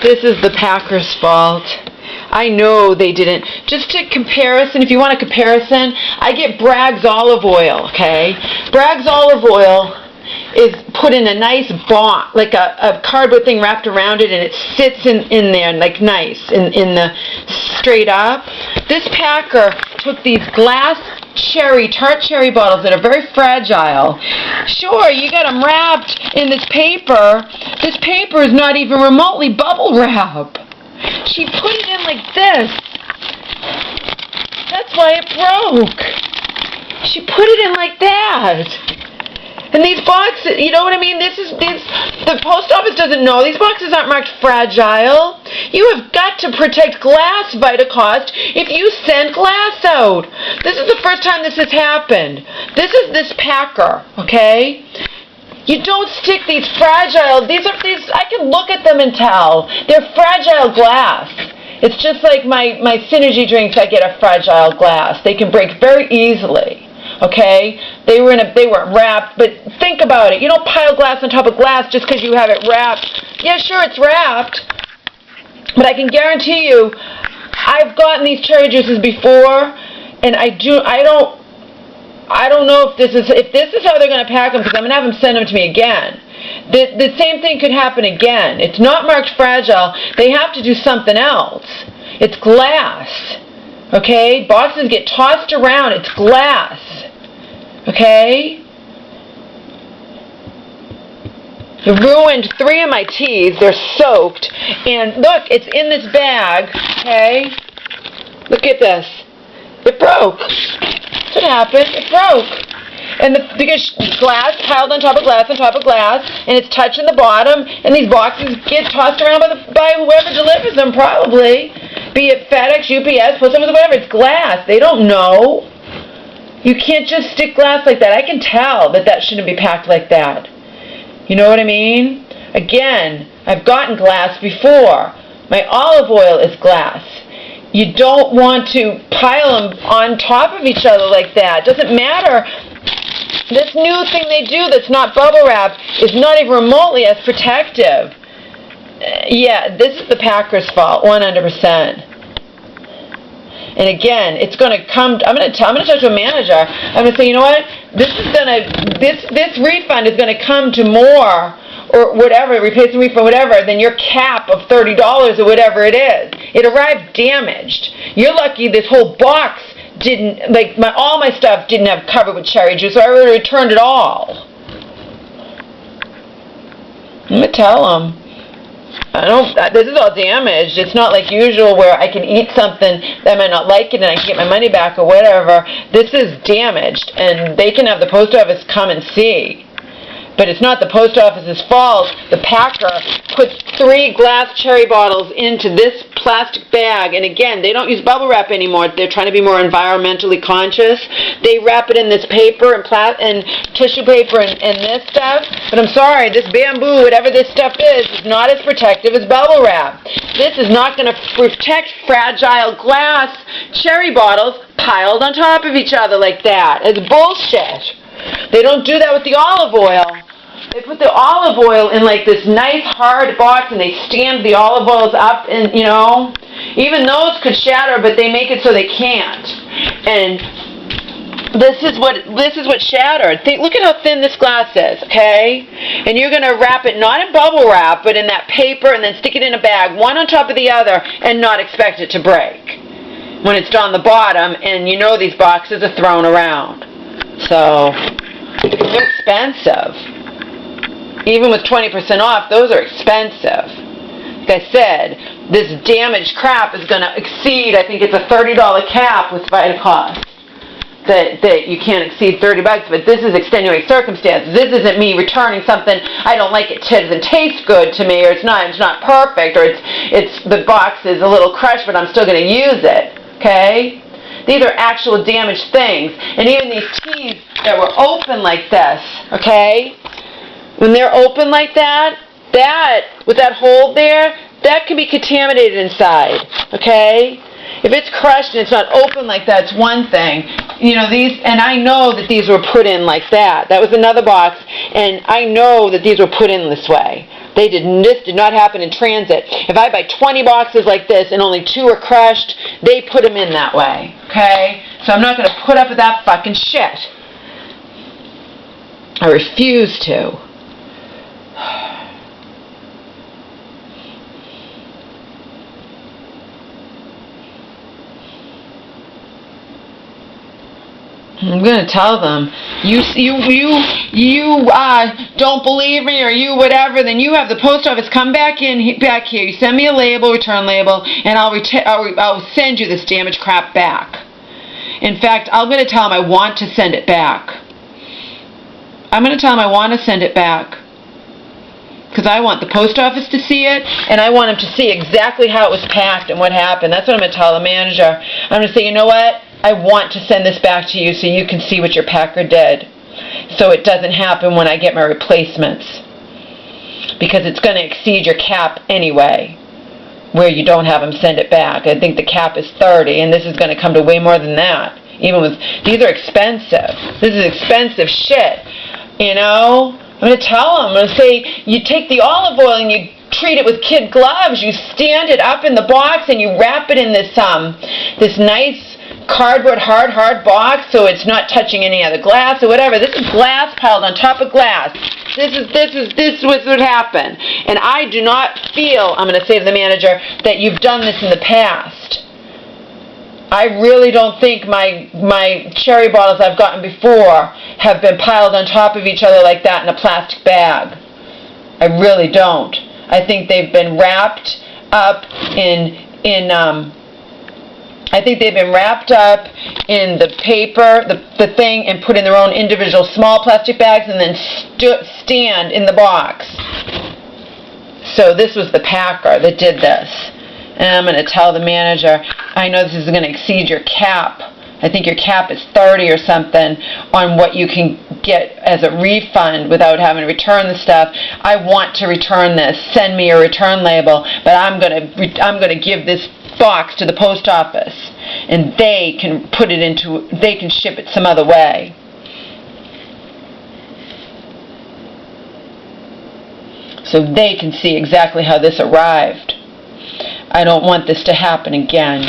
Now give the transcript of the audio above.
This is the packer's fault. I know they didn't. Just to comparison, if you want a comparison, I get Bragg's olive oil, okay? Bragg's olive oil is put in a nice box, like a cardboard thing wrapped around it, and it sits in there like nice, in the straight up. This packer took these glass tart cherry bottles that are very fragile. Sure, you got them wrapped in this paper. This paper is not even remotely bubble wrap. She put it in like this. That's why it broke. She put it in like that. And these boxes, you know what I mean? The post office doesn't know. These boxes aren't marked fragile. You have got to protect glass, VITACOST, if you send glass out. This is the first time this has happened. This is this packer, okay? You don't stick these fragile, I can look at them and tell. They're fragile glass. It's just like my Synergy drinks, I get a fragile glass. They can break very easily. Okay, they weren't wrapped, but think about it. You don't pile glass on top of glass just because you have it wrapped. Yeah, sure, it's wrapped, but I can guarantee you, I've gotten these cherry juices before, and I don't know if this is how they're going to pack them, because I'm going to have them send them to me again. The same thing could happen again. It's not marked fragile. They have to do something else. It's glass. Okay? Boxes get tossed around. It's glass. Okay? You ruined 3 of my teas. They're soaked. And look, it's in this bag. Okay? Look at this. It broke. That's what happened. It broke. And because glass piled on top of glass on top of glass, and it's touching the bottom, and these boxes get tossed around by whoever delivers them, probably. Be it FedEx, UPS, Post Office, whatever. It's glass. They don't know. You can't just stick glass like that. I can tell that shouldn't be packed like that. You know what I mean? Again, I've gotten glass before. My olive oil is glass. You don't want to pile them on top of each other like that. Doesn't matter. This new thing they do that's not bubble wrap is not even remotely as protective. Yeah, this is the packer's fault, 100%. And again, it's going to come. I'm going to talk to a manager. I'm going to say, you know what? This refund is going to come to more or whatever, replacement refund, whatever, than your cap of $30 or whatever it is. It arrived damaged. You're lucky this whole box didn't, like, all my stuff didn't have covered with cherry juice, so I would have returned it all. I'm going to tell them. This is all damaged. It's not like usual where I can eat something that I might not like it and I can get my money back or whatever. This is damaged, and they can have the post office come and see. But it's not the post office's fault. The packer put 3 glass cherry bottles into this plastic bag. And again, they don't use bubble wrap anymore. They're trying to be more environmentally conscious. They wrap it in this paper and tissue paper and this stuff. But I'm sorry, this bamboo, whatever this stuff is not as protective as bubble wrap. This is not going to protect fragile glass cherry bottles piled on top of each other like that. It's bullshit. They don't do that with the olive oil. They put the olive oil in like this nice hard box, and they stand the olive oils up, and you know, even those could shatter, but they make it so they can't. And this is what shattered. Look at how thin this glass is, okay? And you're gonna wrap it not in bubble wrap, but in that paper, and then stick it in a bag, one on top of the other, and not expect it to break when it's on the bottom, and you know these boxes are thrown around. So they're expensive. Even with 20% off, those are expensive. Like I said, this damaged crap is going to exceed, I think it's a $30 cap with VITACOST. That you can't exceed $30, but this is extenuating circumstances. This isn't me returning something I don't like, it doesn't taste good to me, or it's not perfect, or it's the box is a little crushed, but I'm still going to use it. Okay? These are actual damaged things. And even these teas that were open like this, okay? When they're open like that, with that hole there, that can be contaminated inside, okay? If it's crushed and it's not open like that, it's one thing. You know, and I know that these were put in like that. That was another box, and I know that these were put in this way. This did not happen in transit. If I buy 20 boxes like this and only 2 are crushed, they put them in that way. Okay? So I'm not going to put up with that fucking shit. I refuse to. I'm gonna tell them, you don't believe me, or you whatever. Then you have the post office come back here. You send me a label, return label, and I'll send you this damaged crap back. In fact, I'm gonna tell them I want to send it back. I'm gonna tell them I want to send it back because I want the post office to see it, and I want them to see exactly how it was packed and what happened. That's what I'm gonna tell the manager. I'm gonna say, you know what? I want to send this back to you so you can see what your packer did, so it doesn't happen when I get my replacements, because it's going to exceed your cap anyway, where you don't have them send it back. I think the cap is 30, and this is going to come to way more than that. Even with, these are expensive. This is expensive shit, you know? I'm going to tell them, I'm going to say, you take the olive oil and you treat it with kid gloves. You stand it up in the box and you wrap it in this nice cardboard hard box so it's not touching any other glass or whatever. This is glass piled on top of glass. This was what happened. And I do not feel, I'm going to say to the manager, that you've done this in the past. I really don't think my cherry bottles I've gotten before have been piled on top of each other like that in a plastic bag. I really don't. I think they've been wrapped up I think they've been wrapped up in the paper, the thing, and put in their own individual small plastic bags and then stand in the box. So this was the packer that did this. And I'm going to tell the manager, I know this is going to exceed your cap. I think your cap is 30 or something on what you can get as a refund without having to return the stuff. I want to return this. Send me a return label, but I'm going to give this box to the post office, and they can ship it some other way. So they can see exactly how this arrived. I don't want this to happen again.